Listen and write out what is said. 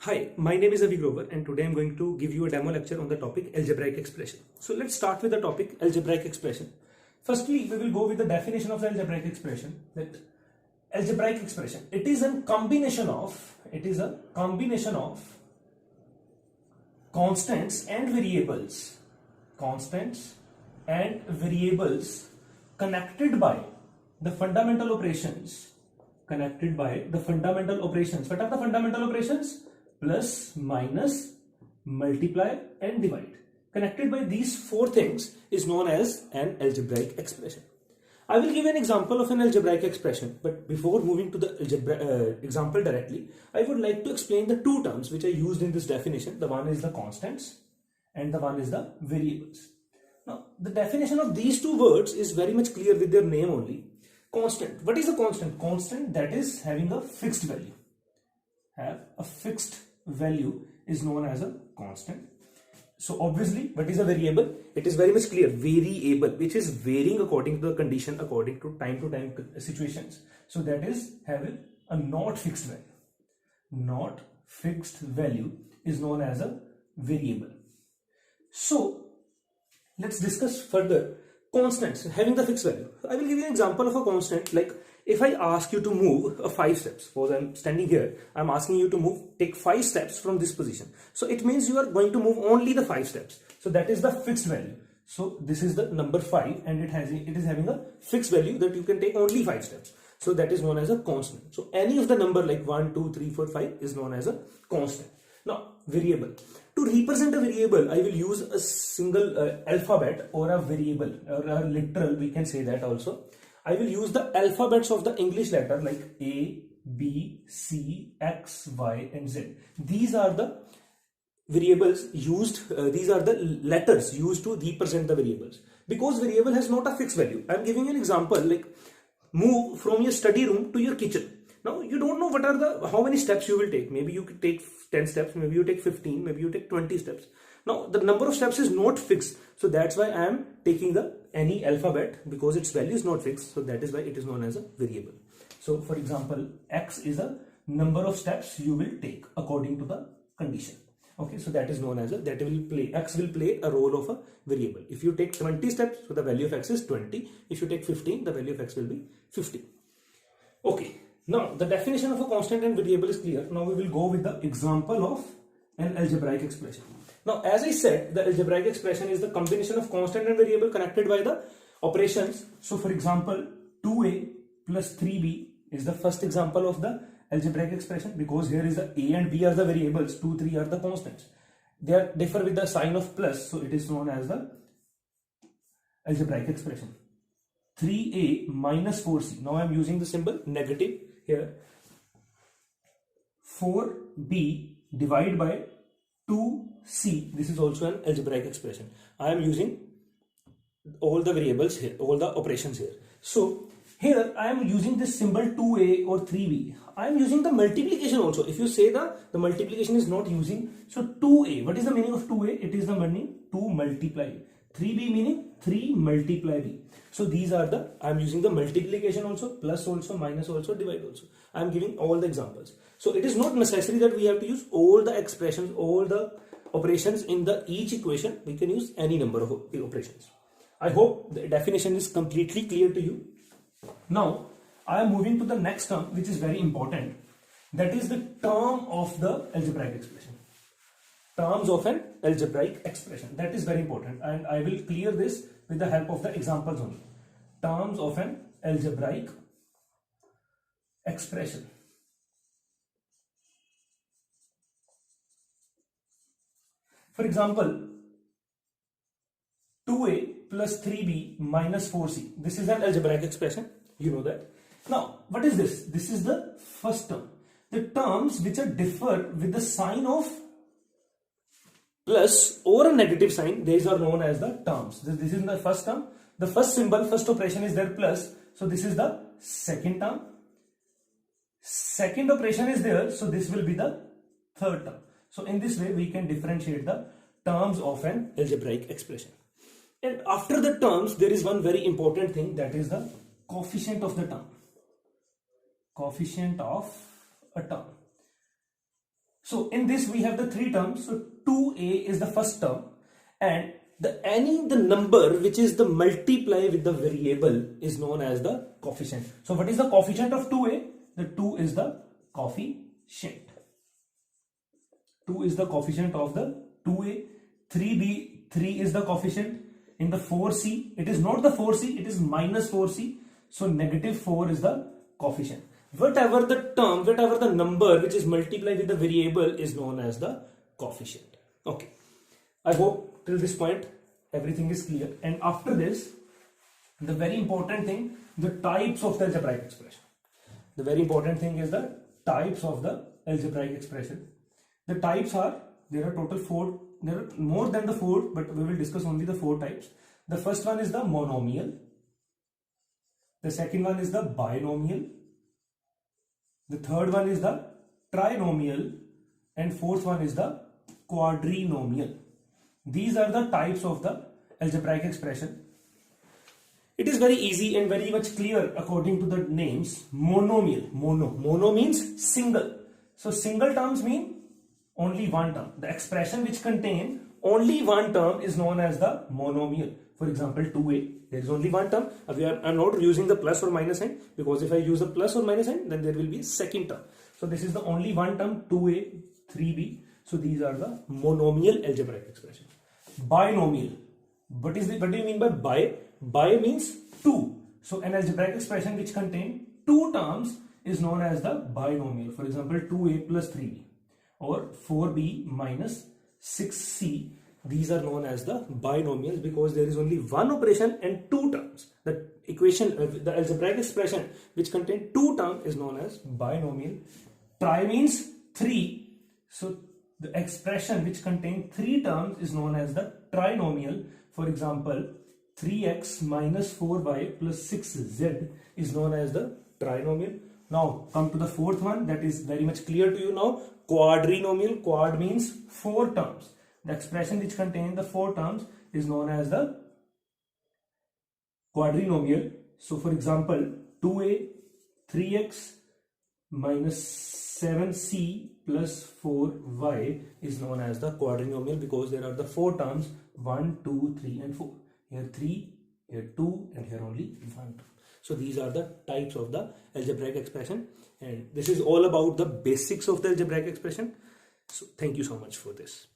Hi, my name is Avi Grover and today I'm going to give you a demo lecture on the topic algebraic expression. So let's start with the topic algebraic expression. Firstly, we will go with the definition of the algebraic expression. That algebraic expression, it is a combination of constants and variables connected by the fundamental operations. What are the fundamental operations? Plus, minus, multiply and divide. Connected by these four things is known as an algebraic expression. I will give an example of an algebraic expression, but before moving to the example directly, I would like to explain the two terms which are used in this definition. The one is the constants and the one is the variables. Now, the definition of these two words is very much clear with their name only. Constant. What is a constant? Constant that is having a fixed value. Have a fixed value is known as a constant. So obviously, what is a variable? It is very much clear. Variable, which is varying according to the condition, according to time situations. So that is having a not fixed value. Not fixed value is known as a variable. So let's discuss further constants having the fixed value. I will give you an example of a constant. Like if I ask you to move 5 steps, suppose I'm standing here, I'm asking you to take 5 steps from this position. So it means you are going to move only the 5 steps. So that is the fixed value. So this is the number 5 and it is having a fixed value that you can take only 5 steps. So that is known as a constant. So any of the number like 1, 2, 3, 4, 5 is known as a constant. Now variable. To represent a variable, I will use a single alphabet or a variable or a literal, we can say that also. I will use the alphabets of the English letter like A, B, C, X, Y and Z. These are the variables used, these are the letters used to represent the variables. Because variable has not a fixed value. I am giving you an example like move from your study room to your kitchen. Now you don't know how many steps you will take. Maybe you could take 10 steps, maybe you take 15, maybe you take 20 steps. Now the number of steps is not fixed. So that's why I am taking any alphabet because its value is not fixed. So that is why it is known as a variable. So for example, X is a number of steps you will take according to the condition. Okay, so that is known as X will play a role of a variable. If you take 20 steps, so the value of X is 20. If you take 15, the value of X will be 50. Okay. Now, the definition of a constant and variable is clear. Now, we will go with the example of an algebraic expression. Now, as I said, the algebraic expression is the combination of constant and variable connected by the operations. So, for example, 2a plus 3b is the first example of the algebraic expression because here is the a and b are the variables, 2, 3 are the constants. They differ with the sign of plus, so it is known as the algebraic expression. 3a minus 4c. Now, I am using the symbol negative. Here 4b divided by 2c, this is also an algebraic expression. I am using all the variables here, all the operations here. So here I am using this symbol 2a or 3b. I am using the multiplication also. If you say the multiplication is not using, so 2a, what is the meaning of 2a? It is the meaning 2 multiply. 3b meaning 3 multiply b. So these are I am using the multiplication also, plus also, minus also, divide also. I am giving all the examples. So it is not necessary that we have to use all the expressions, all the operations in each equation. We can use any number of operations. I hope the definition is completely clear to you. Now I am moving to the next term which is very important. That is the term of the algebraic expression. Terms of an algebraic expression. That is very important and I will clear this with the help of the examples only. Terms of an algebraic expression. For example, 2a plus 3b minus 4c. This is an algebraic expression. You know that. Now, what is this? This is the first term. The terms which are differ with the sign of plus or a negative sign, these are known as the terms. This is the first term. The first symbol, first operation is there plus. So this is the second term. Second operation is there. So this will be the third term. So in this way, we can differentiate the terms of an algebraic expression. And after the terms, there is one very important thing, that is the coefficient of the term. Coefficient of a term. So in this we have the three terms. So 2a is the first term, and the number which is the multiply with the variable is known as the coefficient. So what is the coefficient of 2a? The 2 is the coefficient. 2 is the coefficient of the 2a. 3b, 3 is the coefficient. In the 4c, it is not the 4c, it is minus 4c. So negative 4 is the coefficient. Whatever the term, whatever the number which is multiplied with the variable is known as the coefficient. Okay. I hope till this point everything is clear. And after this, the very important thing, the types of the algebraic expression. The very important thing is the types of the algebraic expression. The types are, there are total 4, there are more than the 4, but we will discuss only the 4 types. The first one is the monomial. The second one is the binomial. The third one is the trinomial. And fourth one is the quadrinomial. These are the types of the algebraic expression. It is very easy and very much clear according to the names. Monomial, mono means single. So single terms mean only one term. The expression which contain only one term is known as the monomial. For example, 2a, there is only one term. I'm not using the plus or minus sign, because if I use the plus or minus sign, then there will be a second term. So this is the only one term, 2a, 3b. So these are the monomial algebraic expression. Binomial. What do you mean by bi? Bi means 2. So an algebraic expression which contain 2 terms is known as the binomial. For example, 2a plus 3b or 4b minus 6c. These are known as the binomials because there is only one operation and 2 terms. The equation, the algebraic expression which contain 2 terms is known as binomial. Tri means 3. So the expression which contains 3 terms is known as the trinomial. For example, 3x minus 4y plus 6z is known as the trinomial. Now come to the fourth one, that is very much clear to you now. Quadrinomial. Quad means 4 terms. The expression which contains the 4 terms is known as the quadrinomial. So for example, 2a, 3x minus 7c plus 4y is known as the quadrinomial because there are the 4 terms 1, 2, 3 and 4. Here 3, here 2 and here only 1 term. So these are the types of the algebraic expression, and this is all about the basics of the algebraic expression. So thank you so much for this.